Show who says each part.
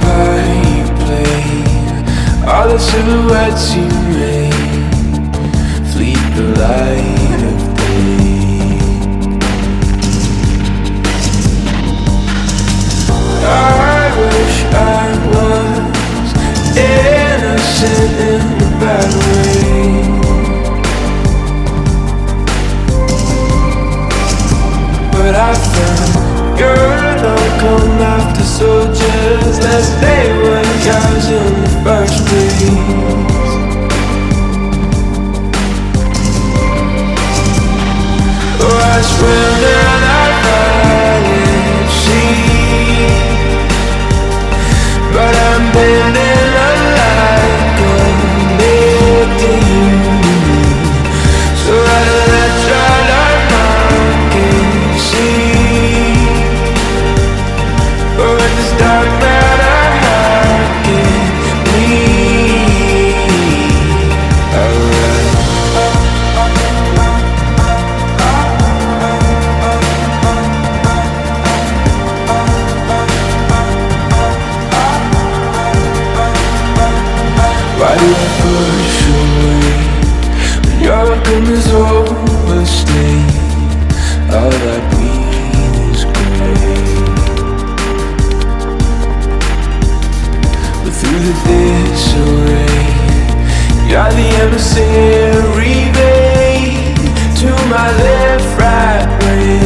Speaker 1: part you play, all the silhouettes you made, fleet the light of day. I wish I was innocent in a bad way, but I found girl, don't come after soldiers unless they were yours in the first place. Oh, I swim down that violet sea, but I'm bending like a near to you, so I let your light monkey see. But when this dark matter can bleed, alright. Why do I push away when your welcome is overstayed? All I breathe is grey, but through the disarray, you're the emissary, babe, to my left, right brain.